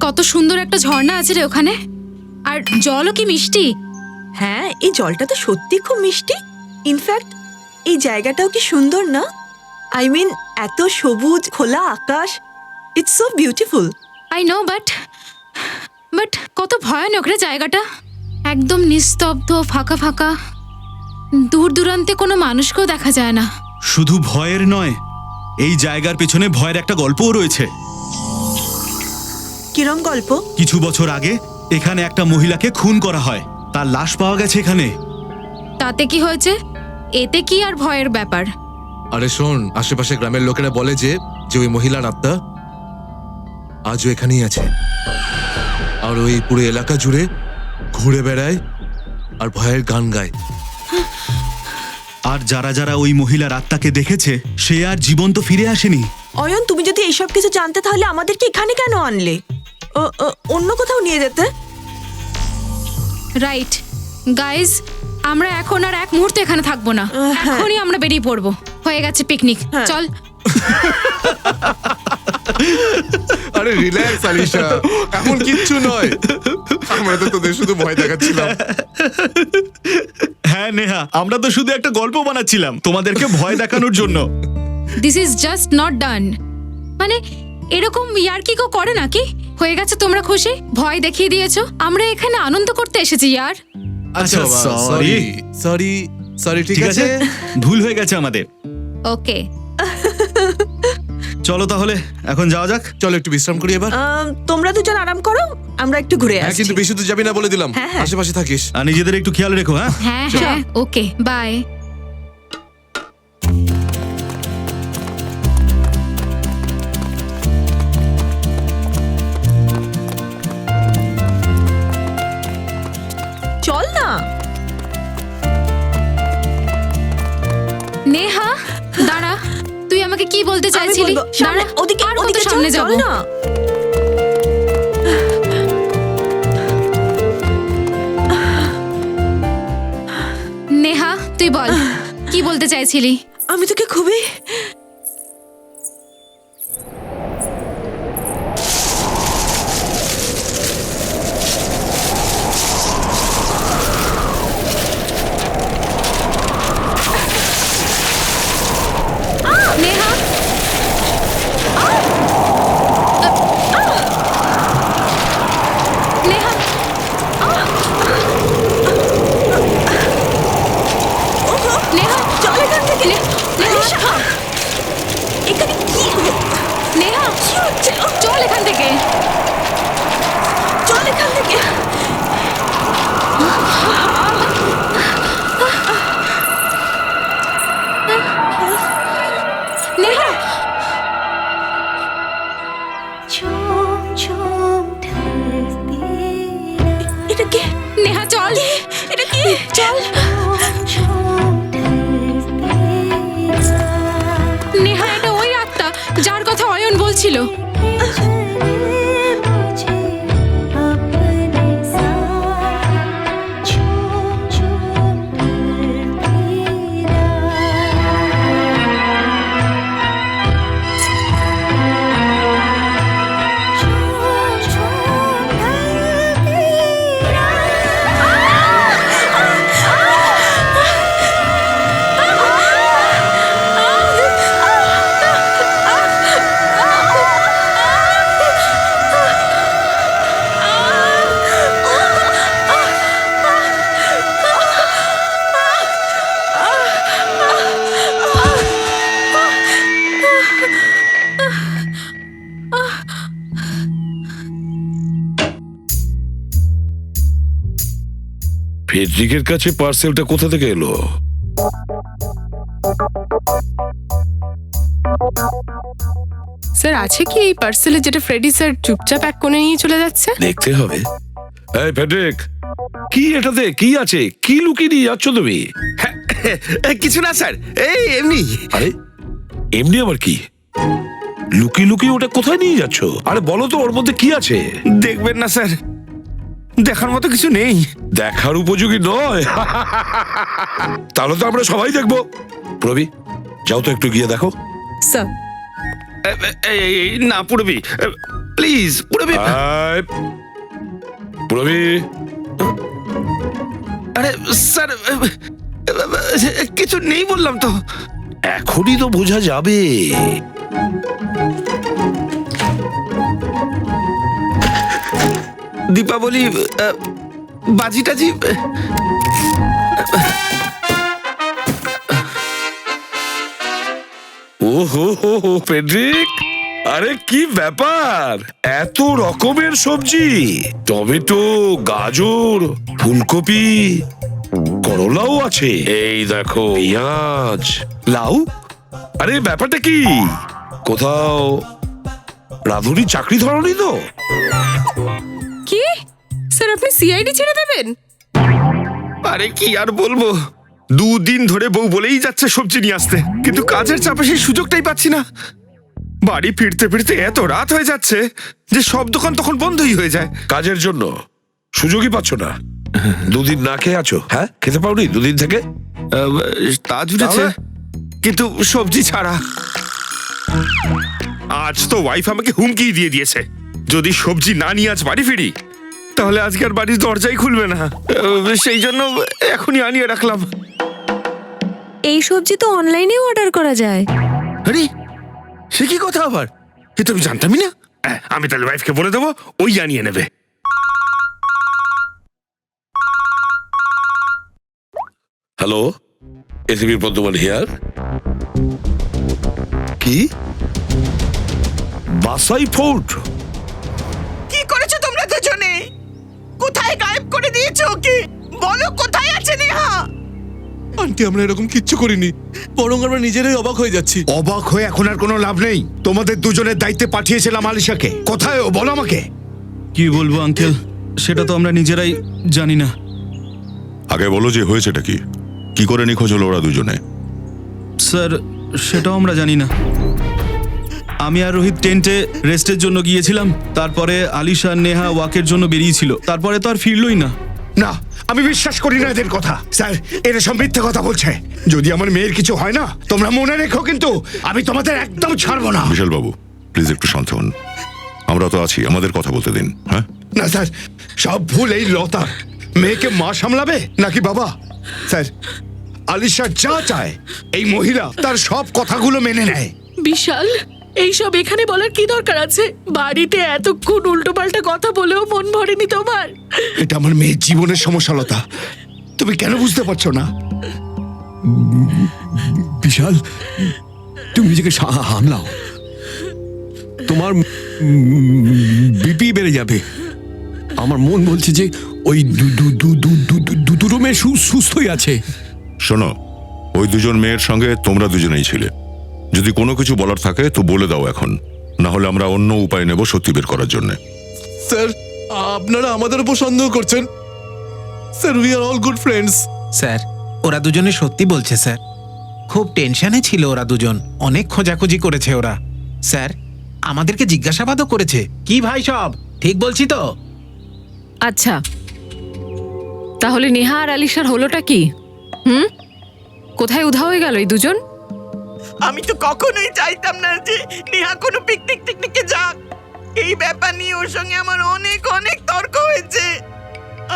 কত সুন্দর একটা ঝর্ণা আছে রে ওখানে, আর জলও কি মিষ্টি। হ্যাঁ, এই জলটা তো সত্যি খুব মিষ্টি। ইনফ্যাক্ট এই জায়গাটাও কি সুন্দর না? আই মিন, এত সবুজ খোলা আকাশ, it's so beautiful. I know, but কত ভয়ানক রে জায়গাটা। একদম নিস্তব্ধ, ফাঁকা ফাঁকা, দূর দূরান্তে কোনো মানুষকেও দেখা যায় না। শুধু ভয়ের নয়, এই জায়গার পেছনে ভয়ের একটা গল্পও রয়েছে। কিরম গল্প? কিছু বছর আগে এখানে একটা মহিলাকে খুন করা হয়, তার লাশ পাওয়া গেছে এখানে। তাতে কি হয়েছে? এতে কি আর ভয়ের ব্যাপার? আরে শোন, আশেপাশে গ্রামের লোকেরা বলে যে ওই মহিলার আত্মা আজও এখানেই আছে, আর ওই পুরো এলাকা জুড়ে ঘুরে বেড়ায় আর ভয়ের গান গায়। আর যারা যারা ওই মহিলার আত্মাকে দেখেছে, সে আর জীবন্ত ফিরে আসেনি। অয়ন, তুমি যদি এইসব কিছু জানতে তাহলে আমাদেরকে এখানে কেন আনলে? অন্য কোথাও নিয়ে যেতে। রাইট গাইজ, আমরা এখন আর এক মুহূর্তে এখানে থাকবো না। এখনই আমরা বেরিয়ে পড়বো। হয়ে গেছে পিকনিক, চল। আরে রিল্যাক্স আলিশা, এমন কিচ্ছু নয়। আমরা তো তোদের শুধু ভয় দেখাচ্ছিলাম। হ্যাঁ নেহা, আমরা তো শুধু একটা গল্প বানাচ্ছিলাম তোমাদেরকে ভয় দেখানোর জন্য। This is just not done. মানে এরকম ইয়ার্কি কেউ করে নাকি? হয়ে গেছে, তোমরা খুশি? ভয় দেখিয়ে দিয়েছো, আমরা এখানে আনন্দ করতে এসেছি ইয়ার। আচ্ছা সরি সরি সরি, ঠিক আছে, ভুল হয়ে গেছে আমাদের। ওকে, চলো তাহলে এখন যাওয়া যাক। চলো একটু বিশ্রাম করি এবার। তোমরা দুজন আরাম করো, আমরা একটু ঘুরে হ্যাঁ, আসছি। কিন্তু বেশি তো যাবি না বলে দিলাম। হ্যাঁ, হ্যাঁ। আশেপাশে থাকিস। আর নিজেদের একটু খেয়াল রেখো। হ্যাঁ হ্যাঁ হ্যাঁ, ওকে, বাই। চল না। নেহা দাঁড়া, তুই আমাকে কি বলতে আমি চাইছিলি? বলবো, সামনে, দাঁড়া, ওদিকে আর কত ওদিকে সামনে চল যাবো? না। নেহা তুই বল, কি বলতে চাইছিলি? আমি তোকে খুবই নেহা, নেহা, নেহা, চল এখান থেকে। আলিশা, এখানে কি নেহা, কি হচ্ছে? চল এখান থেকে। চল এখান থেকে। নেহা, এটা কি? নেহা চল। এটা কি? চল। নেহা, এটা ওই আত্মা যার কথা অয়ন বলছিল। ফেডরিকের কাছে পার্সেলটা কোথা থেকে এলো? স্যার, আছে কি এই পার্সেলে যেটা ফ্রেডি স্যার চুপচাপ এক কোণে নিয়ে চলে যাচ্ছে? দেখতে হবে। এই ফেডরিক, কি এটাতে কি আছে? কি লুকিয়ে নিয়ে যাচ্ছ তুমি? কিছু না স্যার, এই এমনি। আরে এমনি আবার কি? লুকিয়ে লুকিয়ে ওটা কোথায় নিয়ে যাচ্ছ? আরে বলো তো, ওর মধ্যে কি আছে? দেখবেন না স্যার, দেখার মতো কিছু নেই। দেখার উপযোগী নয়? তাহলে তো আমরা সবাই দেখবো। প্রবি, যাও তো একটু গিয়ে দেখো। স্যার, না পুরবি, প্লিজ পুরবি। পুরবি, আরে স্যার, কিছু নেই বললাম তো। এখনই তো বোঝা যাবে। দীপাবলি বাজি টাজি। ও হো হো হো, ফেডরিক, আরে কি ব্যাপার, এত রকমের সবজি, টমেটো, গাজর, ফুলকপি, করলাও আছে, এই দেখো পেঁয়াজ, লাউ। আরে ব্যাপারটা কি, কোথাও রাঁধুনি চাকরি ধরনি তো? কি স্যার, আপনি সিআইডি ছেড়ে দেবেন? আরে কি আর বলবো, 2 দিন ধরে বউ বলেই যাচ্ছে সবজি নিয়ে আসতে, কিন্তু কাজের চাপে সেই সুযোগটাই পাচ্ছি না। বাড়ি ফিরতে ফিরতে এত রাত হয়ে যাচ্ছে যে সব দোকান তখন বন্ধই হয়ে যায়। কাজের জন্য সুযোগই পাচ্ছ না? 2 দিন না খেয়ে আছো? হ্যাঁ, খেতে পাওনি 2 দিন থেকে? তা জুড়েছে, কিন্তু সবজি ছাড়া। আজ তো ওয়াইফ আমাকে হুমকি দিয়ে দিয়েছে, যদি সবজি না নিয়ে আজ বাড়ি ফিরি তাহলে আজকে আর বাড়ির দরজাই খুলবে না। সেই জন্য এখনই আনিয়ে রাখলাম। এই সবজি তো অনলাইনেও অর্ডার করা যায়। আরে সে কি কথা আবার, এ তো আমি জানতামই না। আমি তাহলে ওয়াইফকে বলে দেবো, ওই আনিয়ে নেবে। Hello, ACP Bardhaman here. কি বাসাই ফোর্ট? কি করেছো তোমরা দুজনে? কোথায় গায়েব করে দিয়েছো ওকে? বলো কোথায় আছে নেহা? আন্টি, আমরা এরকম কিচ্ছু করিনি, বরং আমরা নিজেরাই অবাক হয়ে যাচ্ছি। অবাক হয়ে এখন আর কোনো লাভ নেই। তোমাদের দুজনের দায়িত্বে পাঠিয়েছিলাম আলিশাকে, কোথায় ও বলো আমাকে। কি বলবো আঙ্কেল, সেটা তো আমরা নিজেরাই জানি না। আগে বলো যে হয়েছেটা কি, কি করে নিখোঁজ হলো ওরা দুজনে? স্যার, সেটাও আমরা জানি না। আমি আর রোহিত টেন্টে রেস্টের জন্য গিয়েছিলাম, তারপরে আলিশা নেহা ওয়াকের জন্য বেরিয়েছিল, তারপরে তো আর ফিরলই না। না, আমি বিশ্বাস করি না এদের কথা। স্যার, এরা সব মিথ্যে কথা বলছে। যদি আমার মেয়ের কিছু হয় না, তোমরা মনে রেখো কিন্তু আমি তোমাদের একদম ছাড়বো না। বিশাল বাবু, প্লিজ একটু শান্ত হন, আমরা তো আছি, আমাদের কথা বলতে দিন। হ্যাঁ না স্যার, সব ভুল এই লতা। মেয়েকে মা সামলাবে নাকি বাবা? স্যার, আলিশা যা চায় এই মহিলা তার সব কথাগুলো মেনে নেয়। বিশাল, এইসব এখানে বলার কি দরকার আছে? বাড়িতে এতক্ষণ উল্টোপাল্টা কথা বলেও মন ভরেনি তোমার? এটা আমার মেয়ের জীবনের সমস্যা লতা, তুমি কেন বুঝতে পারছো না? বিশাল, তুমি নিজেকে সামলাও, তোমার বিপি বেড়ে যাবে। আমার মন বলছে যে ওই দুটো মেয়ে সুস্থই আছে। শোনো, ওই দুজন মেয়ের সঙ্গে তোমরা দুজনেই ছিলে। যদি কোনো কিছু বলার থাকে তো বলে দাও এখন, না হলে আমরা অন্য উপায় নেব সত্যি বের করার জন্য। স্যার, আপনারা আমাদের উপর সন্দেহ করছেন? Sir, we are all good friends. Sir, ওরা দুজনে সত্যি বলছে স্যার, খুব টেনশনে ছিল ওরা দুজন, অনেক খোঁজাখুঁজি করেছে ওরা। স্যার, আমাদেরকে জিজ্ঞাসাবাদও করেছে। কি ভাই, সব ঠিক বলছি তো? আচ্ছা, তাহলে নেহা আর আলিশার হলোটা কি? কোথায় উধাও হয়ে গেল এই দুজন? আমি তো কখনোই চাইতাম না যে নেহা কোনো পিকনিকে যাক। এই ব্যাপার নিয়ে ওর সঙ্গে আমার অনেক অনেক তর্ক হয়েছে।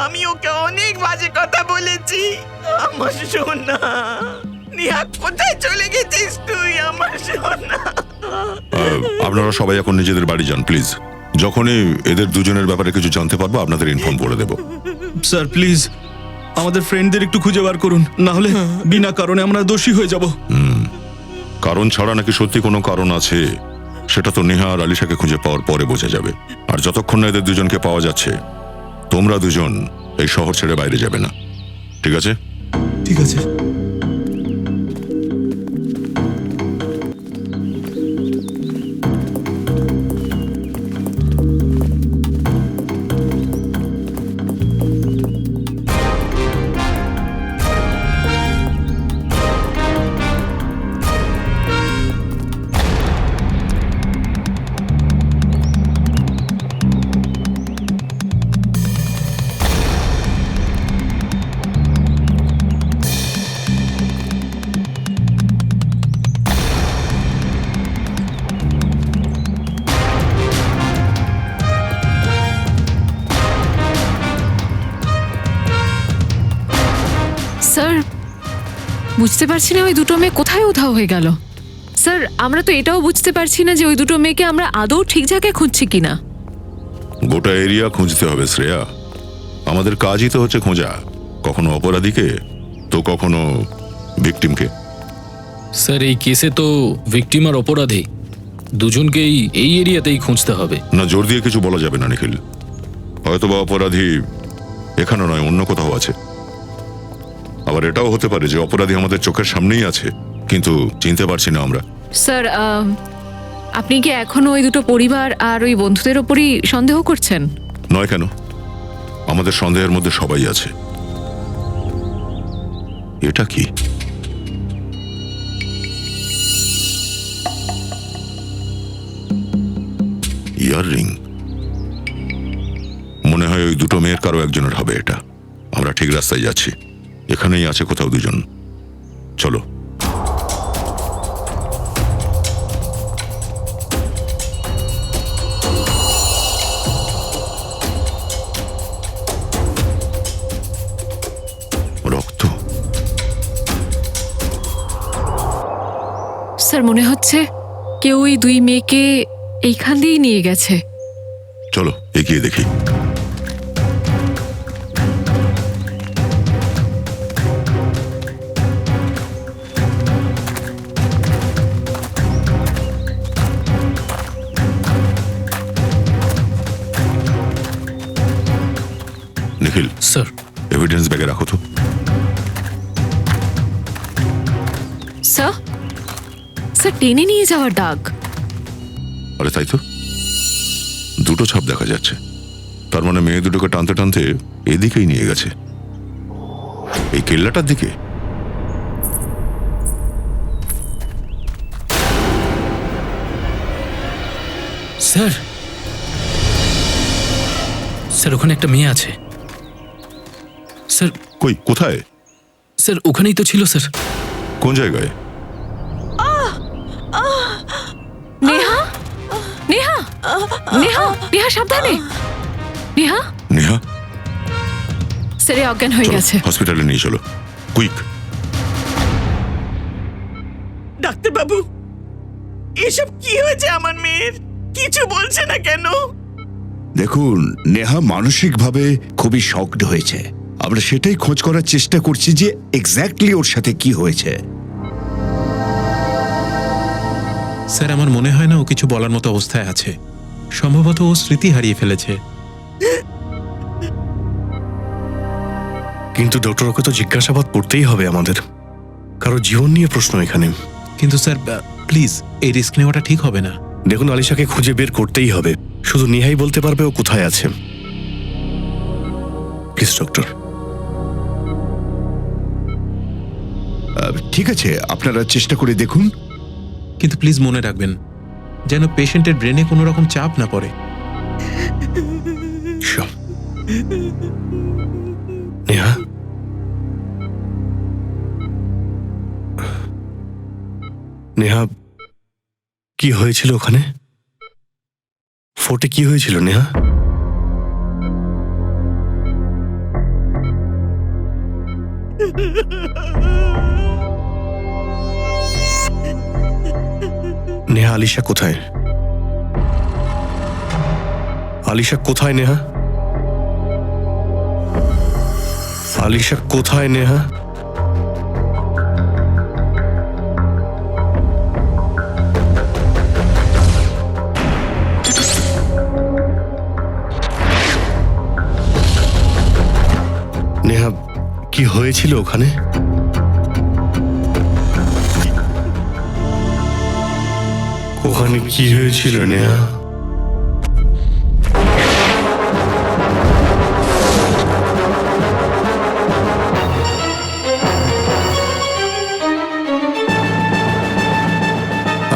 আমি ওকে অনেক বাজে কথা বলেছি। আমার সোনা, নেহা কোথায় চলে গেছিস তুই আমার সোনা? আপনারা সবাই এখন নিজেদের বাড়ি যান প্লিজ। যখনই এদের দুজনের ব্যাপারে কিছু জানতে পারবো আপনাদের ইনফর্ম করে দেবো। স্যার প্লিজ, আমাদের ফ্রেন্ডদের একটু খুঁজে বার করুন, না হলে বিনা কারণে আমরা দোষী হয়ে যাব। কারণ ছাড়া নাকি সত্যি কোনো কারণ আছে সেটা তো নেহা আর আলিশাকে খুঁজে পাওয়ার পরে বোঝা যাবে। আর যতক্ষণ না এদের দুজনকে পাওয়া যাচ্ছে, তোমরা দুজন এই শহর ছেড়ে বাইরে যাবে না, ঠিক আছে? ঠিক আছে। বুঝতে পারছি না ওই দুটো মেয়ে কোথায় উধাও হয়ে গেল। স্যার আমরা তো এটাও বুঝতে পারছি না যে ওই দুটো মেয়েকে আমরা আদৌ ঠিক জায়গায় খুঁজছি কিনা। গোটা এরিয়া খুঁজতে হবে শ্রেয়া, আমাদের কাজই তো হচ্ছে খোঁজা, কখনো অপরাধীকে তো কখনো ভিকটিমকে। স্যার এই কেসে তো ভিকটিম আর অপরাধী দুজনকেই এই এরিয়াতেই খুঁজতে হবে। না, জোর দিয়ে কিছু বলা যাবে না নিখিল, হয়তোবা অপরাধী এখানে নয় অন্য কোথাও আছে। আবার এটাও হতে পারে যে অপরাধী আমাদের চোখের সামনেই আছে কিন্তু চিনতে পারছি না আমরা। স্যার আপনি কি এখনো ওই দুটো পরিবার আর ওই বন্ধুদের ওপরই সন্দেহ করছেন? নয় কেন, আমাদের সন্দেহের মধ্যে সবাই আছে। এটা কি? ইয়াররিং, মনে হয় ওই দুটো মেয়ের কারো একজনের হবে এটা। আমরা ঠিক রাস্তায় যাচ্ছি, এখানেই আছে কোথাও দুজন, চলো। রক্ত, স্যার মনে হচ্ছে কেউ ওই দুই মেয়েকে এইখান দিয়েই নিয়ে গেছে। চলো এগিয়ে দেখি। নিখিল, স্যার এভিডেন্স ব্যাগে রাখো তো। স্যার স্যার টেনে নিয়ে যাওয়ার দাগ। আরে তাই তো, দুটো ছাপ দেখা যাচ্ছে, তার মানে মেয়ে দুটোকে টানতে টানতে এদিকেই নিয়ে গেছে, এই কেল্লাটার দিকে। স্যার স্যার ওখানে একটা মেয়ে আছে। স্যার কই, কোথায়? স্যার ওখানেই তো ছিল স্যার। কোন জায়গায়? নেহা নেহা নেহা নেহা সাবধানে। নেহা নেহা, স্যার অজ্ঞান হয়ে গেছে। হসপিটালে নিয়ে চলো, কুইক। ডাক্তারবাবু, এসব কি হয়েছে আমার মেয়ের? কিছু বলছে না কেন? দেখুন, নেহা মানসিকভাবে খুবই শকড হয়েছে। আমরা সেটাই খোঁজ করার চেষ্টা করছি যে এক্স্যাক্টলি ওর সাথে কি হয়েছে। স্যার আমার মনে হয় না ও কিছু বলার মতো অবস্থায় আছে। সম্ভবত ও স্মৃতি হারিয়ে ফেলেছে। কিন্তু ডক্টর, ওকে তো জিজ্ঞাসাবাদ করতেই হবে আমাদের, কারো জীবন নিয়ে প্রশ্ন এখানে। কিন্তু স্যার প্লিজ এই রিস্ক নেওয়াটা ঠিক হবে না। দেখুন, আলিশাকে খুঁজে বের করতেই হবে, শুধু নিহাই বলতে পারবে ও কোথায় আছে। Please doctor. ঠিক আছে, আপনারা চেষ্টা করে দেখুন। কিন্তু প্লিজ মনে রাখবেন যেন পেশেন্টের ব্রেনে কোনো রকম চাপ না পড়ে। নেহা, নেহা কি হয়েছিল ওখানে? ফোর্টে কি হয়েছিল নেহা? নেহা, আলিশা কোথায়? আলিশা কোথায় নেহা? আলিশা কোথায় নেহা? নেহা কি হয়েছিল ওখানে? ওখানে কি হয়েছিল নেহা?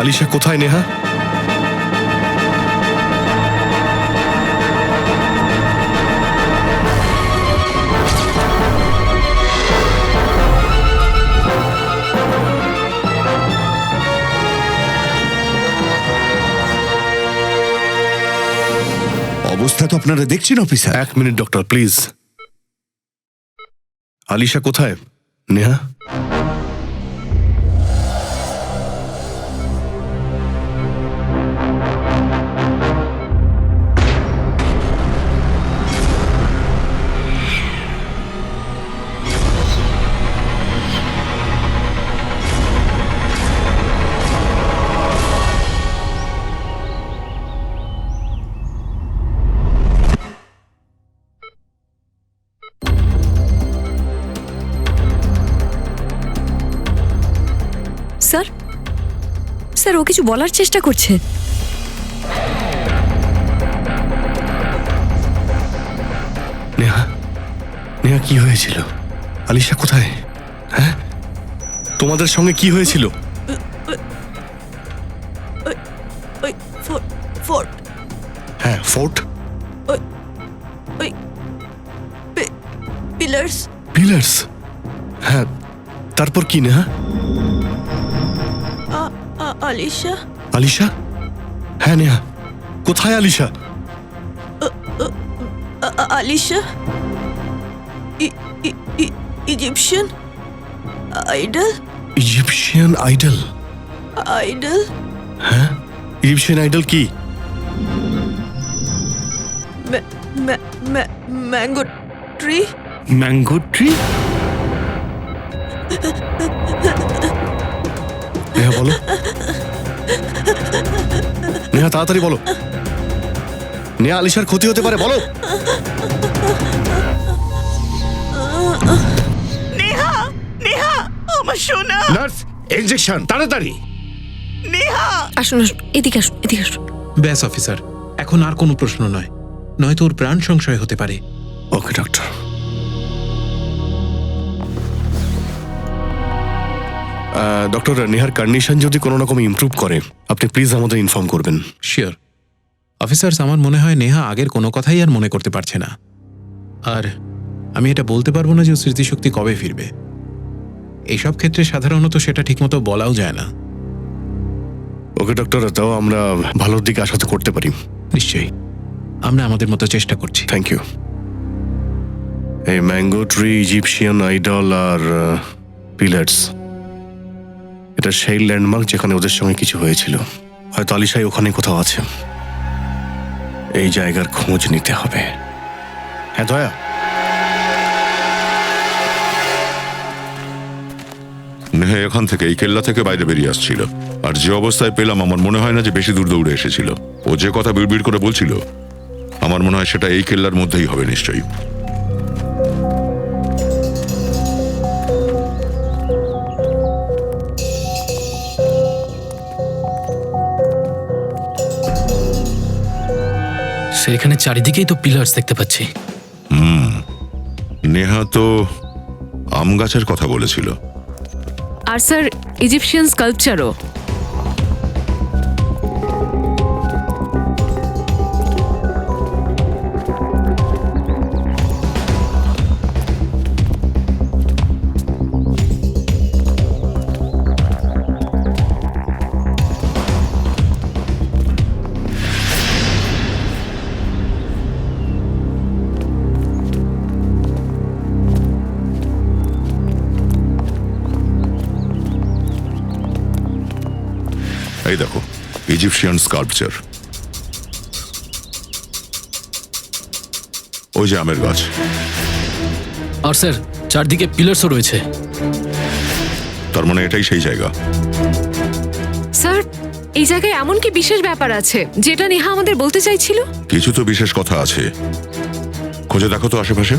আলিশা কোথায় নেহা? অবস্থা তো আপনারা দেখছেন অফিসার। এক মিনিট ডক্টর, প্লিজ। আলিশা কোথায় নেহা? স্যার ও কিছু বলার চেষ্টা করছে। নেহা, নেহা কি হয়েছিল? আলিশা কোথায়? হ্যাঁ, তোমাদের সঙ্গে কি হয়েছিল? হ্যাঁ, ফোর্ট পিলার্স। পিলার্স। হ্যাঁ, তারপর কি নেহা? আলিশা। আলিশা? হ্যাঁ নেহা, কোথায় Alisha? Alisha Egyptian idol. Egyptian idol? Idol? হ্যাঁ, ইজিপশিয়ান আইডল কি? Mango tree. Mango tree? Neha বলো, নেহা তাড়াতাড়ি বলো। নেহা, আলিশার ক্ষতি হতে পারে, বলো। নেহা, নেহা, আমার সোনা। নার্স, ইনজেকশন তাড়াতাড়ি। নেহা, আসুন আসুন, এদিকে আসুন, এদিকে আসুন। ব্যাস অফিসার, এখন আর কোনো প্রশ্ন নয়, নয়তো ওর প্রাণ সংশয় হতে পারে। ওকে ডক্টর। ডক্টর, নেহার কন্ডিশন যদি কোনো রকম ইমপ্রুভ করে আপনি প্লিজ আমাদের ইনফর্ম করবেন। শিওর অফিসার্স, আমার মনে হয় নেহা আগের কোনো কথাই আর মনে করতে পারছে না। আর আমি এটা বলতে পারবো না যে ওর স্মৃতিশক্তি কবে ফিরবে। এইসব ক্ষেত্রে সাধারণত সেটা ঠিকমতো বলাও যায় না। ওকে ডক্টর, তাও আমরা ভালোর দিকে আশা তো করতে পারি। নিশ্চয়ই, আমরা আমাদের মতো চেষ্টা করছি। Thank you. এই ম্যাঙ্গো ট্রি, ইজিপশিয়ান আইডল আর পিলার্স, এটা সেই ল্যান্ডমার্ক যেখানে ওদের সঙ্গে কিছু হয়েছিল। হয়তো আলিশাই ওখানে কোথাও আছে। এই জায়গার খোঁজ নিতে হবে। হ্যাঁ দয়া। নেহা এখান থেকে, এই কেল্লা থেকে বাইরে বেরিয়ে আসছিল, আর যে অবস্থায় পেলাম আমার মনে হয় না যে বেশি দূর দৌড়ে এসেছিল। ও যে কথা বিড়বিড় করে বলছিল আমার মনে হয় সেটা এই কেল্লার মধ্যেই হবে নিশ্চয়ই। সেখানে চারিদিকেই তো পিলার্স দেখতে পাচ্ছি। নেহা তো আম গাছের কথা বলেছিল। আর স্যার ইজিপশিয়ান স্কাল্পচারও। এই দেখো, ইজিপশিয়ান স্কাল্পচার। ওই যে আমের গাছ। আর স্যার চারদিকে পিলার্সও রয়েছে। তার মানে এটাই সেই জায়গা। স্যার এই জায়গায় এমন কি বিশেষ ব্যাপার আছে যেটা নেহা আমাদের বলতে চাইছিল? কিছু তো বিশেষ কথা আছে, খুঁজে দেখো তো আশেপাশে।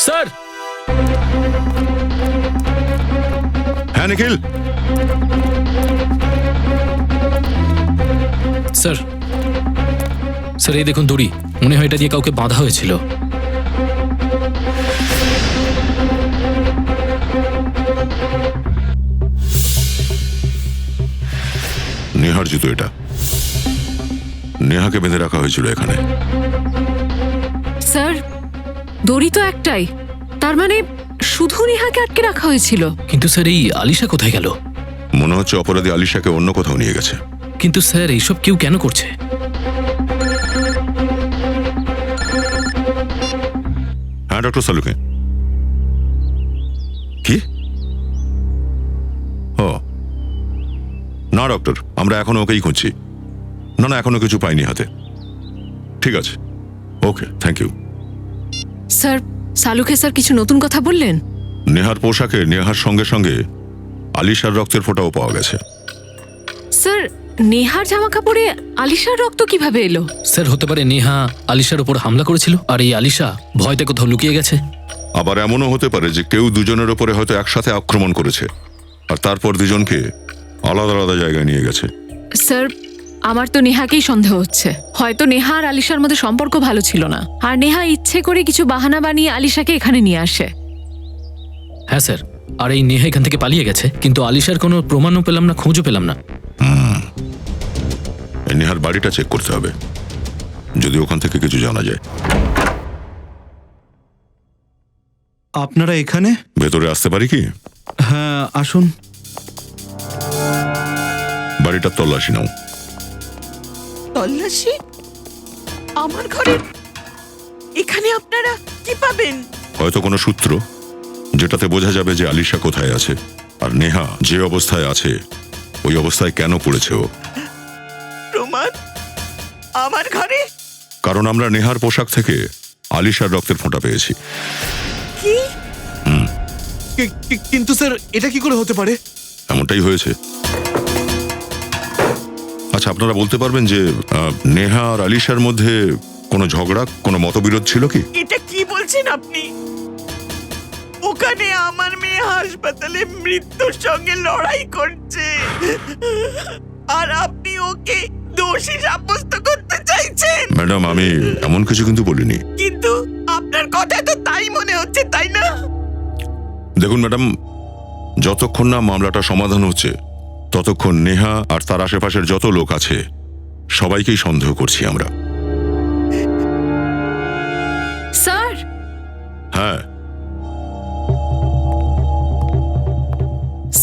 স্যার। হ্যাঁ নিখিল। স্যার, স্যার এই দেখুন দড়ি, মনে হয় এটা দিয়ে কাউকে বাঁধা হয়েছিল। নেহার জুতো এটা। নেহাকে বেঁধে রাখা হয়েছিল এখানে। স্যার দড়ি তো একটাই, তার মানে শুধু নেহাকে আটকে রাখা হয়েছিল। কিন্তু স্যার এই আলিশা কোথায় গেল? মনে হচ্ছে অপরাধী আলিশাকে অন্য কোথাও নিয়ে গেছে। কিন্তু স্যার এইসব কেউ কেন করছে? হ্যাঁ ডক্টর সালুকে। কি? ও না ডক্টর, আমরা এখনো ওকেই খুঁজছি। না না, এখনো কিছু পাইনি হাতে। ঠিক আছে, ওকে, থ্যাংক ইউ। স্যার সালুকে স্যার কিছু নতুন কথা বললেন? নেহার পোশাকে নেহার সঙ্গে সঙ্গে আলিশার রক্তের ফোঁটাও পাওয়া গেছে। স্যার নেহার জামা কাপড়ে আলিশার রক্ত কিভাবে এলো? স্যার হতে পারে নেহা আলিশার উপর হামলা করেছিল আর এই আলিশা ভয়তে কোথাও লুকিয়ে গেছে। আবার এমনও হতে পারে যে কেউ দুজনের ওপরে হয়তো একসাথে আক্রমণ করেছে আর তারপর দুজনকে আলাদা আলাদা জায়গায় নিয়ে গেছে। স্যার আমার তো নেহাকেই সন্দেহ হচ্ছে। হয়তো নেহা আর আলিশার মধ্যে সম্পর্ক ভালো ছিল না, আর নেহা ইচ্ছে করে কিছু বাহানা বানিয়ে আলিশাকে এখানে নিয়ে আসে। হ্যাঁ স্যার, আর এই নেহা এখান থেকে পালিয়ে গেছে, কিন্তু আলিশার কোনো প্রমাণও পেলাম না, খোঁজও পেলাম না। এই নেহার বাড়িটা চেক করতে হবে, যদি ওখান থেকে কিছু জানা যায়। আপনারা এখানে? ভেতরে আসতে পারি কি? হ্যাঁ আসুন। বাড়িটার তল্লাশি নাও। তল্লাশি? আমার ঘরে? এখানে আপনারা কি পাবেন? হয়তো কোনো সূত্র যেটাতে বোঝা যাবে যে আলিশা কোথায় আছে আর নেহা যে অবস্থায় আছে ওই অবস্থায় কেন পড়েছে ও। প্রমাণ আমার ঘরে? কারণ আমরা নেহার পোশাক থেকে আলিশার রক্তের ফোঁটা পেয়েছি। কি? কিন্তু স্যার এটা কি করে হতে পারে? এমনটাই হয়েছে। আচ্ছা, আপনারা বলতে পারবেন যে নেহা আর আলিশার মধ্যে কোনো ঝগড়া, কোনো মতবিরোধ ছিল কি? এটা কি বলছেন আপনি? ওখানে আমার মেয়ে হাসপাতালে মৃত্যুর সঙ্গে লড়াই করছে, আর আপনি ওকে দোষী সাব্যস্ত করতে চাইছেন? ম্যাডাম, আমি এমন কিছু কিন্তু বলিনি। কিন্তু আপনার কথা তো তাই মনে হচ্ছে, তাই না? দেখুন ম্যাডাম, যতক্ষণ না মামলাটা সমাধান হচ্ছে ততক্ষণ নেহা আর তার আশেপাশের যত লোক আছে সবাইকেই সন্দেহ করছি আমরা। স্যার হ্যাঁ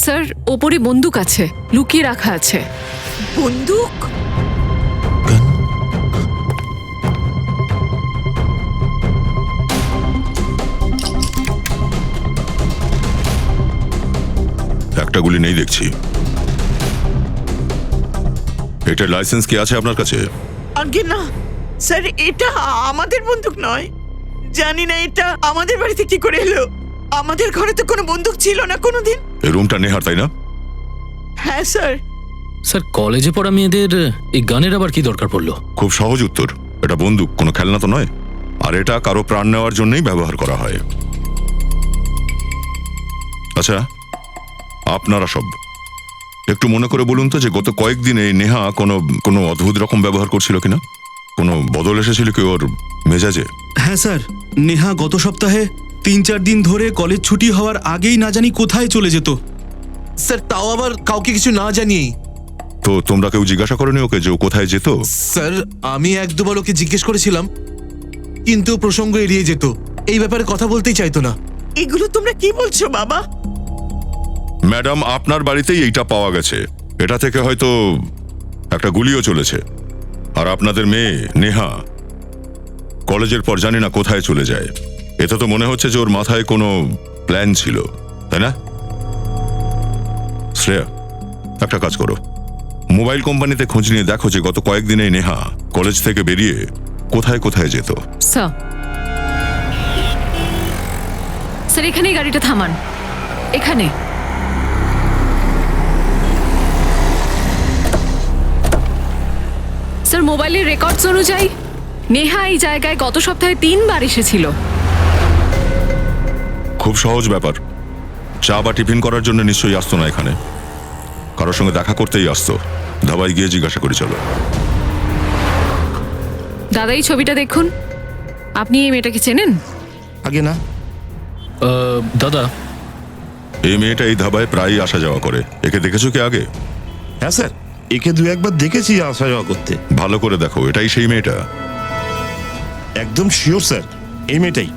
স্যার, ওপরে বন্দুক আছে, লুকিয়ে রাখা আছে। বন্দুক? একটা গুলি নেই দেখছি। এটার লাইসেন্স কি আছে আপনার কাছে? আগে না স্যার, এটা আমাদের বন্দুক নয়। জানি না এটা আমাদের বাড়িতে কি করে এলো। আমাদের ঘরে তো কোনো বন্দুক ছিল না কোনোদিন। এই রুমটা নেহার, তাই না? হ্যাঁ স্যার। স্যার, কলেজে পড়া মেয়েদের এই গানের আবার কি দরকার পড়লো? খুব সহজ উত্তর, এটা বন্দুক, কোনো খেলনা তো নয়। আর এটা কারো প্রাণ নেওয়ার জন্যই ব্যবহার করা হয়। আচ্ছা, আপনারা সব একটু মনে করে বলুন তো যে গত কয়েকদিনে নেহা কোনো অদ্ভুত রকম ব্যবহার করছিল কিনা? কোনো বদল এসেছিল কি ওর মেজাজে? হ্যাঁ স্যার, নেহা গত সপ্তাহে 3-4 দিন ধরে কলেজ ছুটি হওয়ার আগেই না জানি কোথায় চলে যেত। স্যার তাও আবার কাউকে কিছু না জানিয়েই। তো তোমরা কেউ জিজ্ঞাসা করোনি ওকে যে ও কোথায় যেত? স্যার আমি এক দুবার ওকে জিজ্ঞেস করেছিলাম, কিন্তু প্রসঙ্গ এড়িয়ে যেত, এই ব্যাপারে কথা বলতেই চাইতো না। এগুলো তোমরা কি বলছো বাবা? ম্যাডাম, আপনার বাড়িতেই এইটা পাওয়া গেছে। এটা থেকে হয়তো একটা গুলিও চলেছে। আর আপনাদের মেয়ে নেহা কলেজের পর জানি না কোথায় চলে যায়। এতে তো মনে হচ্ছে যে ওর মাথায় কোনো প্ল্যান ছিল, তাই না? শ্রেয়া, একটা কাজ করো, মোবাইল কোম্পানিতে খোঁজ নিয়ে দেখো যে গত কয়েকদিনে নেহা কলেজ থেকে বেরিয়ে কোথায় কোথায় যেত। স্যার, স্যার এখানেই গাড়িটা থামান, এখানে। স্যার মোবাইলের রেকর্ডস অনুযায়ী নেহা এই জায়গায় গত সপ্তাহে 3 বার এসেছিল। খুব সহজ ব্যাপার, চা বা টিফিন করার জন্য নিশ্চয়ই আসতো না এখানে, কারোর সঙ্গে দেখা করতেই আসতো। ধাবাই গিয়ে জিজ্ঞাসা করি চলো। দাদা এই ছবিটা দেখুন, আপনি এই মেয়েটাকে চেনেন? আগে না। দাদা, এই মেয়েটা এই ধাবায় প্রায়ই আসা যাওয়া করে। একে দেখেছো কি আগে? হ্যাঁ স্যার, একে 2-1 দেখেছি আসা যাওয়া করতে। ভালো করে দেখো, এটাই সেই মেয়েটা? একদম শিওর স্যার, এই মেয়েটাই।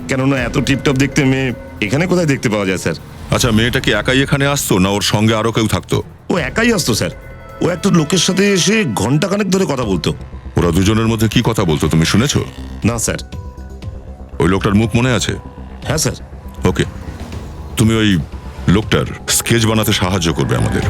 কেননা এত টিপটপ দেখতে মেয়ে এখানে কোথায় দেখতে পাওয়া যায় স্যার? আচ্ছা, মেয়েটা কি একাই এখানে আসতো না ওর সঙ্গে আরো কেউ থাকতো? ও একাই আসতো স্যার। ও একটা লোকের সাথে এসে ঘন্টাখানেক ধরে কথা বলতো। ওরা দুজনের মধ্যে কি কথা বলতো তুমি শুনেছো? না স্যার। ওই লোকটার মুখ মনে আছে? হ্যাঁ স্যার। ওকে, তুমি ওই লোকটার স্কেচ বানাতে সাহায্য করবে আমাদের।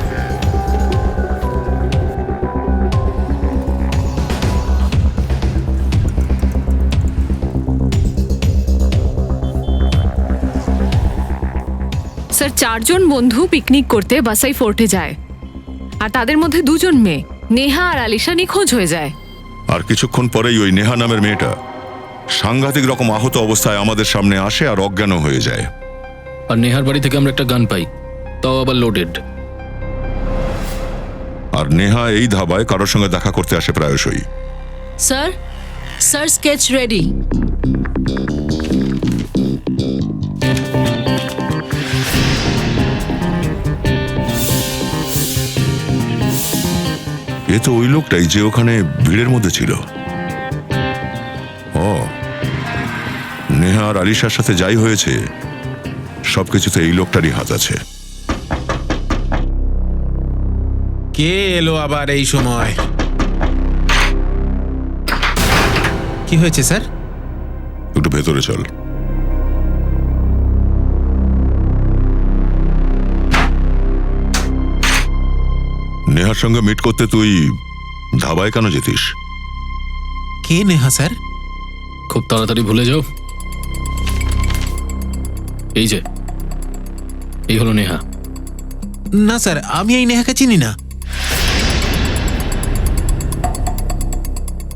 স্যার 4 জন বন্ধু পিকনিক করতে বাসাই ফোর্টে যায়, আর তাদের মধ্যে দুজন মেয়ে, নেহা আর আলিশা, নিখোঁজ হয়ে যায়। আর কিছুক্ষণ পরেই ওই নেহা নামের মেয়েটা সাংঘাতিক রকম আহত অবস্থায় আমাদের সামনে আসে আর অজ্ঞান হয়ে যায়। আর নেহার বাড়ি থেকে আমরা একটা গান পাই, তাও আবার লোডেড। আর নেহা এই ধাবায় কারোর সঙ্গে দেখা করতে আসে প্রায়শই। Sir, sir sketch ready. এ তো ওই লোকটাই যে ওখানে ভিড়ের মধ্যে ছিল। ও, নেহা আর আলিশার সাথে যাই হয়েছে সবকিছুতে এই লোকটারই হাত আছে। কে এলো আবার এই সময়? কি হয়েছে স্যার? একটু ভেতরে চল। নেহার সঙ্গে মিট করতে তুই ধাবায় কেন যেতিস? কে নেহা স্যার? খুব তাড়াতাড়ি ভুলে যাও। এই যে, এই হলো নেহা। না স্যার, আমি এই নেহাকে চিনি না।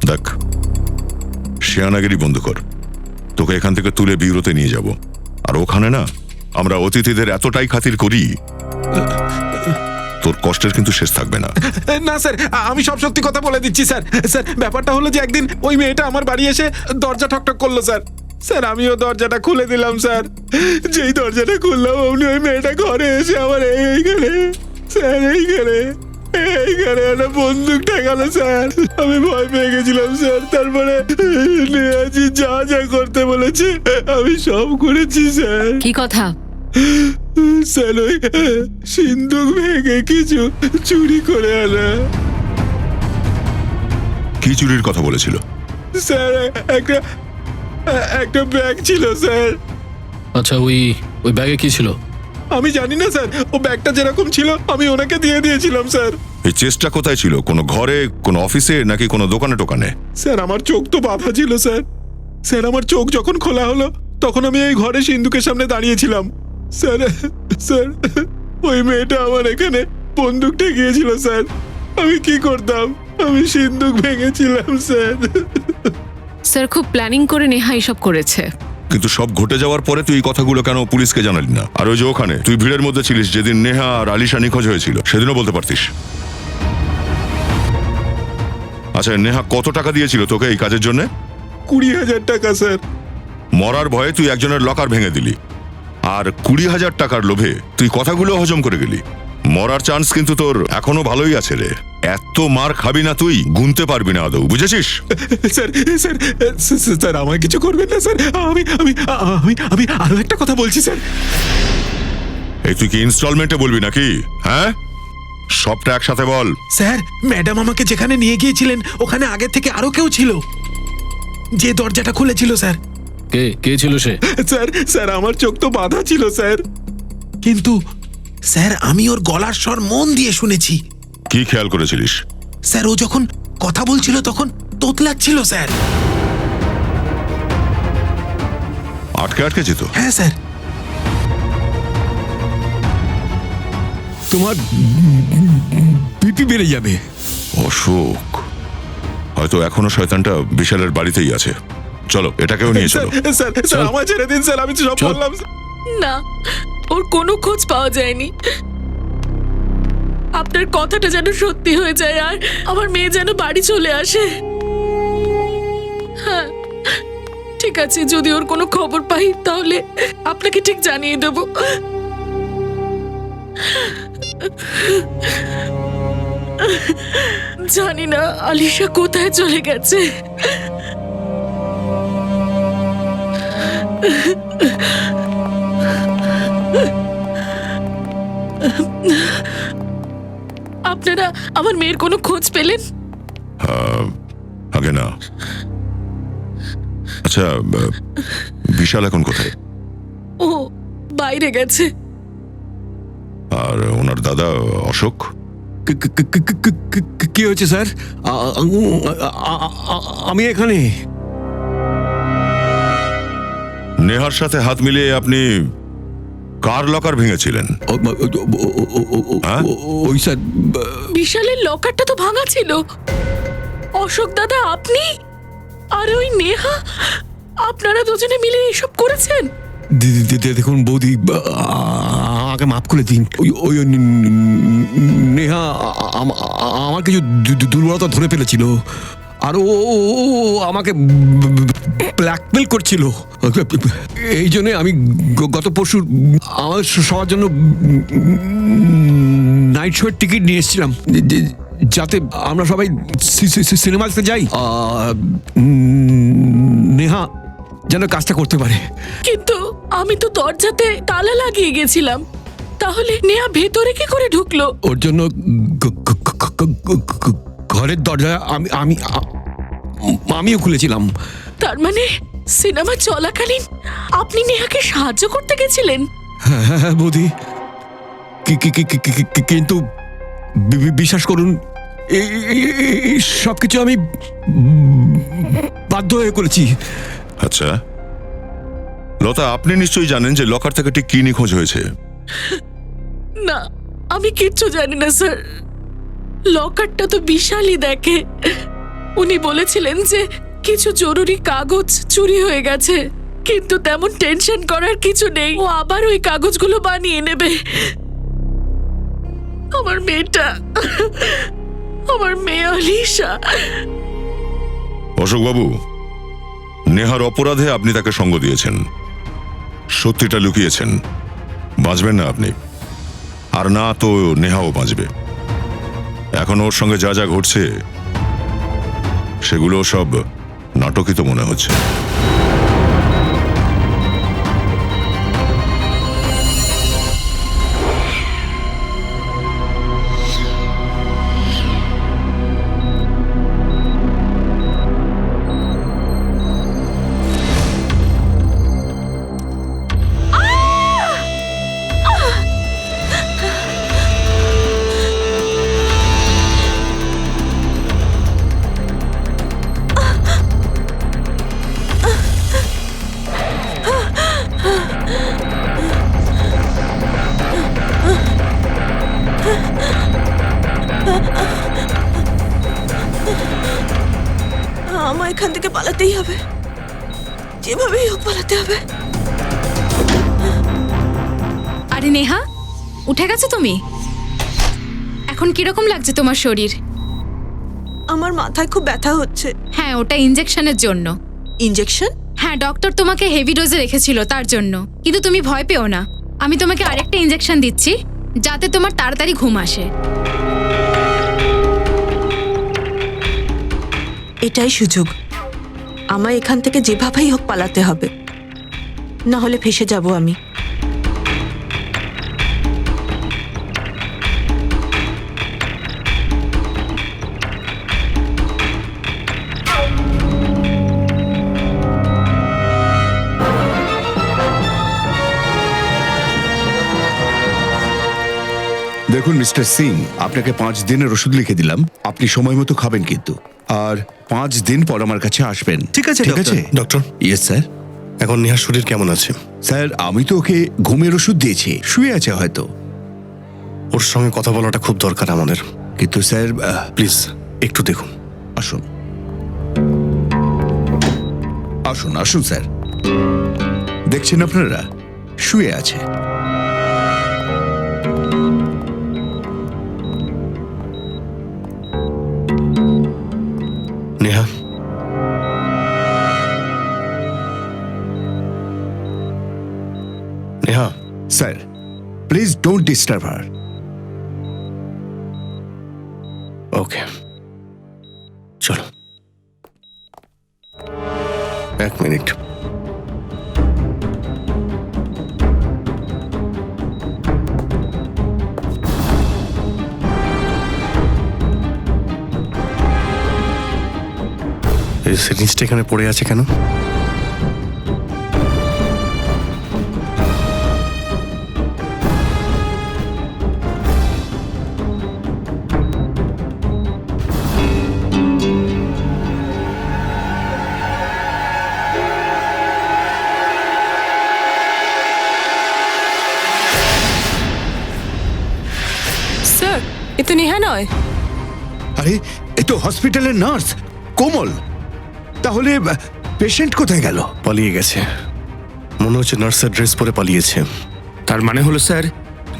দেখ, শেয়ানাগিরি বন্ধ কর। তোকে এখান থেকে তুলে বিউরোতে নিয়ে যাব। আর ওখানে না, আমরা অতিথিদের এতটাই খাতির করি, তোর কষ্টের কিন্তু শেষ থাকবে না। না স্যার, আমি সব সত্যি কথা বলে দিচ্ছি স্যার। স্যার, ব্যাপারটা হলো যে একদিন ওই মেয়েটা আমার বাড়ি এসে দরজা ঠকঠক করলো স্যার। স্যার, আমিও দরজাটা খুলে দিলাম স্যার। যেই দরজাটা খুললাম অমনি ওই মেয়েটা ঘরে এসে আমার এইখানে স্যার, এইখানে একটা বন্দুক ঠেকালো স্যার। আমি ভয় পেয়ে গেছিলাম স্যার। তারপরে নেহাজি যা যা করতে বলেছে আমি সব করেছি স্যার। কি কথা? স্যার, ওই সিন্দুক ভেঙে কিছু চুরি করে আনা। কি চুরির কথা বলেছিল? স্যার, একটা ব্যাগ ছিল স্যার। আচ্ছা, ওই ব্যাগে কি ছিল? আমি জানি না স্যার, ও ব্যাগটা যেরকম ছিল আমি ওনাকে দিয়ে দিয়েছিলাম স্যার। এই চেষ্টা কোথায় ছিল? কোনো ঘরে, কোনো অফিসে, নাকি কোনো দোকানে টোকানে? স্যার, আমার চোখ তো বাঁধা ছিল স্যার। স্যার, আমার চোখ যখন খোলা হলো তখন আমি এই ঘরে সিন্দুকের সামনে দাঁড়িয়েছিলাম স্যার। স্যার, ওই মেয়েটা আমার এখানে বন্দুক ঠেকিয়েছিল স্যার। আমি কি করতাম? আমি সিন্দুক ভেঙেছিলাম স্যার। স্যার, খুব প্ল্যানিং করে নেহা এসব করেছে। কিন্তু সব ঘটে যাওয়ার পরে তুই এই কথাগুলো কেন পুলিশকে জানালি না? আর ওই যে ওখানে তুই ভিড়ের মধ্যে ছিলিস যেদিন নেহা আর আলিশা নিখোঁজ হয়েছিল, সেদিনও বলতে পারতিস। আচ্ছা, নেহা কত টাকা দিয়েছিল তোকে এই কাজের জন্য? 20,000 টাকা স্যার। মরার ভয়ে তুই একজনের লকার ভেঙে দিলি, আর 20,000 টাকার লোভে তুই কথাগুলো হজম করে গেলি। মরার চান্স কিন্তু তোর এখনো ভালোই আছে রে। এত মার খাবি না, তুই গুনতে পারবি না আদৌ, বুঝেছিস? স্যার, স্যার, স্যার, আমায় কিছু করবেন না স্যার। আমি আমি আমি আমি আরো একটা কথা বলছি স্যার। এই তুই কি ইনস্টলমেন্টে বলবি নাকি? হ্যাঁ, সবটা একসাথে বল। স্যার, ম্যাডাম আমাকে যেখানে নিয়ে গিয়েছিলেন ওখানে আগে থেকে আরো কেউ ছিল যে দরজাটা খুলেছিল স্যার। কে ছিল সে? স্যার, আমার চোখ তো বাঁধা ছিল স্যার, কিন্তু স্যার আমি ওর গলার স্বর মন দিয়ে শুনেছি। কি খেয়াল করেছিলিস? স্যার, ও যখন কথা বলছিল তখন তোতলাচ্ছিল স্যার। আটকে আটকে যেত? হ্যাঁ স্যার। তোমার বিপি বেড়ে যাবে। অশোক, হয়তো এখনো শয়তানটা বিশালের বাড়িতেই আছে। চলো, এটাকেও নিয়ে চলো। স্যার, স্যার, আমায় ছেড়ে দিন স্যার, আমি সব বললাম। না, ওর কোনো খোঁজ পাওয়া যায়নি। আপনার কথাটা যেন সত্যি হয়ে যায় আর আমার মেয়ে যেন বাড়ি চলে আসে। হ্যাঁ, ঠিক আছে, যদি ওর কোনো খবর পাই তাহলে আপনাকে ঠিক জানিয়ে দেব। জানি না আলিশা কোথায় চলে গেছে। আপনারা আমার মেয়ের কোনো খোঁজ পেলেন? আগে না। আচ্ছা, বিশাল এখন কোথায়? ও বাইরে গেছে। আর ওনার দাদা অশোক? কি হয়েছে স্যার? আমি এখানে। নেহার সাথে হাত মিলিয়ে আপনি কার লকার ভেঙেছিলেন? হ্যাঁ? ওই স্যার বিশালের লকারটা তো ভাঙা ছিল। অশোক দাদা, আপনি আর ওই নেহা, আপনারা দুজনে মিলে এসব করেছেন? দেখুন বৌদি, আমাকে মাফ করে দিন। ওই নেহা আমার কিছু দুর্বলতা ধরে ফেলেছিল, আর ও আমাকে ব্ল্যাকমেল করছিল। এই জন্য আমি গত পরশু আমার সবার জন্য নাইট শোয়ের টিকিট নিয়ে এসেছিলাম, যাতে আমরা সবাই সিনেমা দেখতে যাই। নেহা যেন কাজটা করতে পারে। কিন্তু আমি তো দরজাতে তালা লাগিয়ে গেছিলাম, তাহলে নেহা ভেতরে কি করে ঢুকলো? ওর জন্য ঘরের দরজা আমিও খুলেছিলাম। তার মানে সিনেমা চলাকালীন আপনি নেহাকে সাহায্য করতে গেছিলেন? হ্যাঁ বৌদি, কিন্তু বিশ্বাস করুন, এই সবকিছু আমি বাধ্য হয়ে করেছি। আচ্ছা লতা, আপনি নিশ্চয়ই জানেন যে লকার থেকে ঠিক কি নিখোঁজ হয়েছে? না, আমি কিচ্ছু জানি না স্যার। লকারটা তো বিশালই দেখে। উনি বলেছিলেন যে কিছু জরুরি কাগজ চুরি হয়ে গেছে, কিন্তু তেমন টেনশন করার কিছু নেই, ও আবার ওই কাগজগুলো বানিয়ে নেবে। আমার মেয়েটা, আমার মেয়ে আলিশা। অশোক বাবু, নেহার অপরাধে আপনি তাকে সঙ্গ দিয়েছেন, সত্যিটা লুকিয়েছেন। বাঁচবেন না আপনি, আর না তো নেহাও বাঁচবে। এখন ওর সঙ্গে যা যা ঘটছে সেগুলো সব নাটকই তো মনে হচ্ছে। আমার এখান থেকে পালাতেই হবে, যেভাবেই হোক পালাতে হবে। আরে নেহা, উঠে গেছো তুমি? এখন কিরকম লাগছে তোমার শরীর? আমার মাথায় খুব ব্যথা হচ্ছে। হ্যাঁ, ওটা ইনজেকশনের জন্য। ইনজেকশন? হ্যাঁ, ডক্টর তোমাকে হেভি ডোজে রেখেছিল তার জন্য। কিন্তু তুমি ভয় পেও না, আমি তোমাকে আরেকটা ইনজেকশন দিচ্ছি, যাতে তোমার তাড়াতাড়ি ঘুম আসে। এটাই সুযোগ, আমায় এখান থেকে যেভাবেই হোক পালাতে হবে, না হলে ফেঁসে যাব আমি। দেখুন মিস্টার সিং, আপনাকে 5 দিনের ওষুধ লিখে দিলাম, আপনি সময় মতো খাবেন কিন্তু, আর 5 দিন পর আমার কাছে আসবেন। ঠিক আছে ডক্টর। Yes sir. এখন নেহার শরীর কেমন আছে? স্যার, আমি তো ওকে ঘুমের ওষুধ দিয়েছি, শুয়ে আছে হয়তো। ওর সঙ্গে কথা বলাটা খুব দরকার আমাদের। কিন্তু স্যার প্লিজ একটু দেখুন। আসুন আসুন আসুন স্যার, দেখছেন আপনারা শুয়ে আছে। Neha, Neha. Sir please don't disturb her. Okay, চলো। 1 মিনিট। এই সিরিঞ্জটা এখানে পড়ে আছে কেন? তো নেহা নয়। আরে এ তো হসপিটালের নার্স কোমল। তাহলে পেশেন্ট কোথায় গেল? পালিয়ে গেছে। মনে হচ্ছে নার্সের ড্রেস পরে পালিয়েছে। তার মানে হলো স্যার,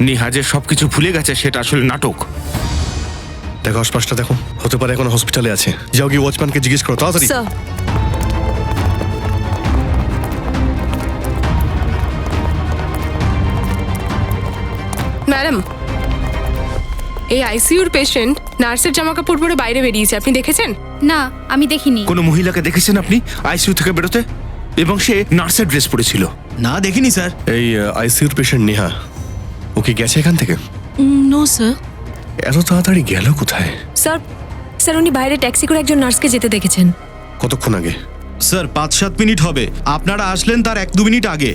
নেহা যে সবকিছু ভুলে গেছে সেটা আসলে নাটক। দেখো আশপাশটা দেখো, হতে পারে এখন হসপিটালে আছে। যাও গিয়ে ওয়াচম্যানকে জিজ্ঞেস করো তাড়াতাড়ি। স্যার, ম্যাডাম, এই আইসিইউর পেশেন্ট নার্সের জামা কাপড় পরে বাইরে বেরিয়েছে, আপনি দেখেছেন? না, আমি দেখিনি। কোনো মহিলাকে দেখেছেন আপনি আইসিইউ থেকে বেরোতে? এবং সে নার্সের ড্রেস পরেছিল। না, দেখিনি স্যার। এই আইসিইউর পেশেন্ট নেহা, ও কি গেছে এখান থেকে? No sir. এত তাড়াতাড়ি গেল কোথায়? স্যার, স্যার উনি বাইরে ট্যাক্সি করে একজন নার্সকে যেতে দেখেছেন। কতক্ষণ আগে? স্যার 5-7 মিনিট হবে। আপনারা আসলেন তার 1-2 মিনিট আগে।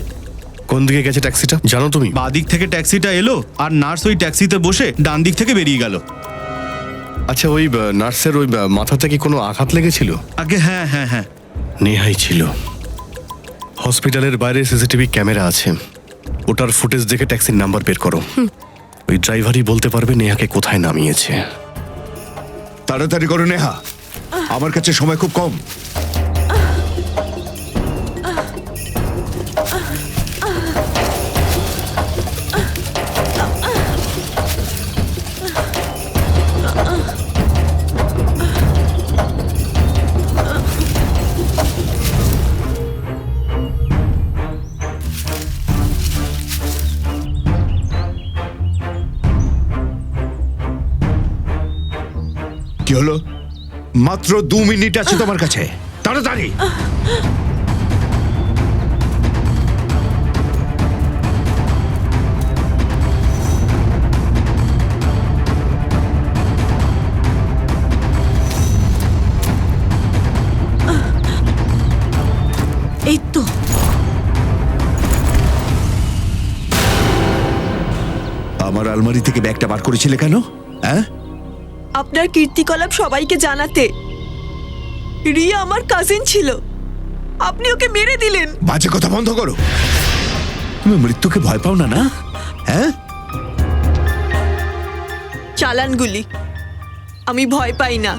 কোন দিকে গেছে ট্যাক্সিটা জানো তুমি? বাঁ দিক থেকে ট্যাক্সিটা এলো আর নার্স ওই ট্যাক্সিতে বসে ডান দিক থেকে বেরিয়ে গেল। আচ্ছা, ওই নার্সের ওই মাথাতে কি কোনো আঘাত লেগেছিল? আগে হ্যাঁ হ্যাঁ হ্যাঁ। নেহাই ছিল। হসপিটালের বাইরে সিসিটিভি ক্যামেরা আছে, ওটার ফুটেজ দেখে ট্যাক্সির নাম্বার বের করো। ওই ড্রাইভারই বলতে পারবে নেহাকে কোথায় নামিয়েছে। তাড়াতাড়ি করো নেহা, আমার কাছে সময় খুব কম। কি হলো? মাত্র 2 মিনিট আছে তোমার কাছে, তাড়াতাড়ি। এই তো। আমার আলমারি থেকে ব্যাগটা বার করেছিলে কেন? হ্যাঁ, আপনার কীর্তিকলাপ সবাইকে জানাতে। রিয়া আমার কাজিন ছিল, আপনি ওকে মেরে দিলেন। বাজে কথা বন্ধ করো। তুমি মৃত্যুকে ভয় পাও না, না? হ্যাঁ, চালানগুলি আমি ভয় পাই না।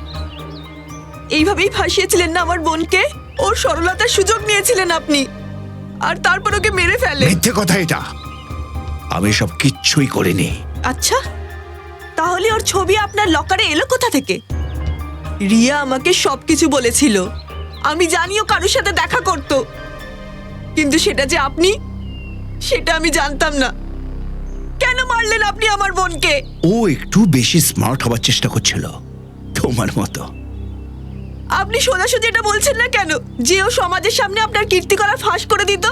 এইভাবেই ফাঁসিয়েছিলেন না আমার বোনকে? ওর সরলতার সুযোগ নিয়েছিলেন আপনি, আর তারপর ওকে মেরে ফেলে। মিথ্যে কথা এটা। আমি সব কিচ্ছুই করিনি। আচ্ছা, তাহলে ওর ছবি আপনার লকারে এলো কোথা থেকে? রিয়া আমাকে সবকিছু বলেছিল। আমি জানিও কারোর সাথে দেখা করত, কিন্তু সেটা যে আপনি, সেটা আমি জানতাম না। কেন মারলেন আপনি আমার বোনকে? ও একটু বেশি স্মার্ট হওয়ার চেষ্টা করছিল, তোমার মতো। আপনি সোজাসুজি এটা বলছেন না কেন যে ও সমাজের সামনে আপনার কীর্তিকলাপ ফাঁস করে দিত?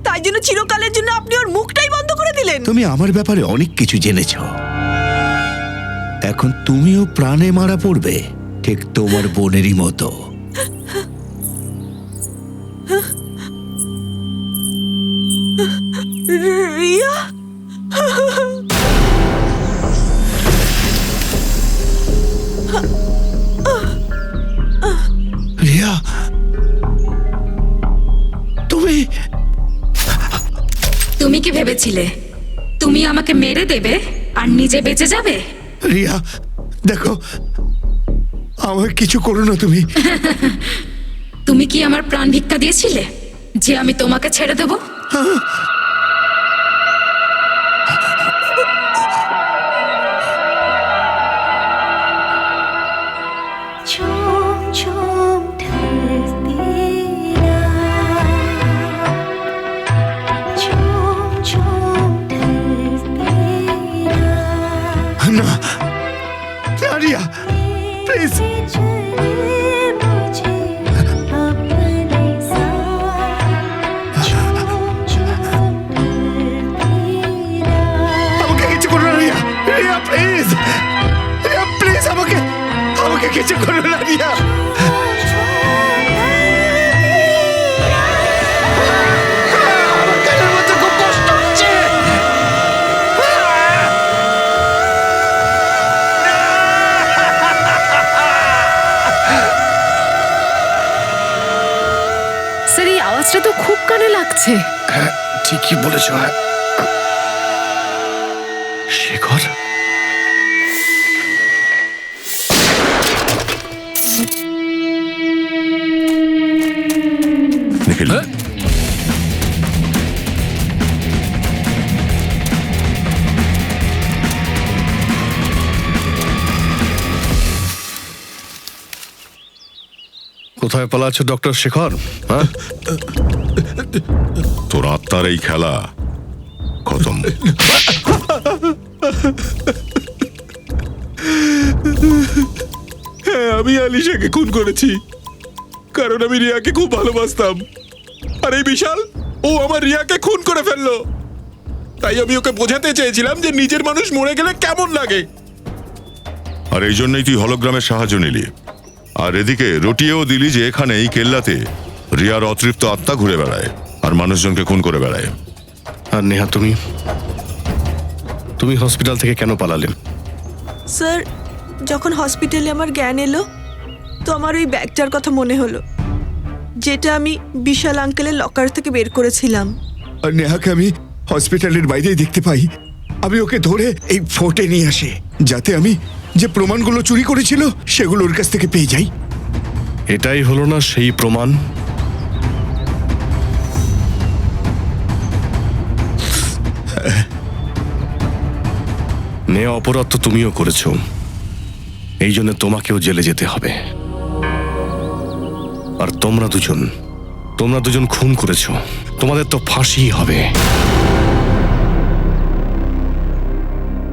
তাই জন্য চিরকালের জন্য আপনি ওর মুখটাই বন্ধ করে দিলেন। তুমি আমার ব্যাপারে অনেক কিছু জেনেছ। এখন তুমিও প্রাণে মারা পড়বে, ঠিক তোমার বোনেরই মতো। রিয়া, রিয়া, তুমি তুমি কি ভেবেছিলে তুমি আমাকে মেরে দেবে আর নিজে বেঁচে যাবে? রিয়া দেখো, আমার কিছু করো না তুমি। তুমি কি আমার প্রাণ ভিক্ষা দিয়েছিলে যে আমি তোমাকে ছেড়ে দেব? না, না রিয়া, প্লিজ। আমাকে কিছু করো না রিয়া, রিয়া প্লিজ, রিয়া প্লিজ, আমাকে আমাকে কিছু করো না রিয়া। আমার গালের মধ্যে খুব কষ্ট হচ্ছে। স্যার এই আওয়াজটা তো খুব কানে লাগছে। হ্যাঁ, ঠিকই বলেছ। শেখর, খেলি। কোথায় পালাচ্ছ ডক্টর শেখর? হ্যাঁ, তোর আত্মার এই খেলা খতম। হ্যাঁ, আমি আলিশাকে খুন করেছি, কারণ আমি রিয়াকে খুব ভালোবাসতাম। আর এই বিশাল, ও আমার রিয়াকে খুন করে ফেললো। তাই আমি ওকে বোঝাতে চেয়েছিলাম যে নিজের মানুষ মরে গেলে কেমন লাগে। আর এই জন্যই তুই হলোগ্রামের সাহায্য নিলি, আর এদিকে রটিয়েও দিলি যে এখানে এই কেল্লাতে রিয়ার অতৃপ্ত আত্মা ঘুরে বেড়ায় আর মানুষজনকে খুন করে বেড়ায়। আর নেহা তুমি হসপিটাল থেকে কেন পালালে? স্যার, যখন হসপিটালে আমার জ্ঞান এলো তো আমার ওই ব্যাগটার কথা মনে হলো, যেটা আমি বিশাল আঙ্কেলের লকার থেকে বের করেছিলাম। আর নেহাকে আমি হসপিটালের বাইরেই দেখতে পাই। আমি ওকে ধরে এই ফোর্টে নিয়ে আসে, যাতে আমি যে প্রমাণগুলো চুরি করেছিল সেগুলো ওর কাছ থেকে পেয়ে যাই। এটাই হলো না সেই প্রমাণ? নেয়া অপরাধ তো তুমিও করেছো, এই জন্য তোমাকেও জেলে যেতে হবে। আর তোমরা দুজন খুন করেছো, তোমাদের তো ফাঁসি হবে।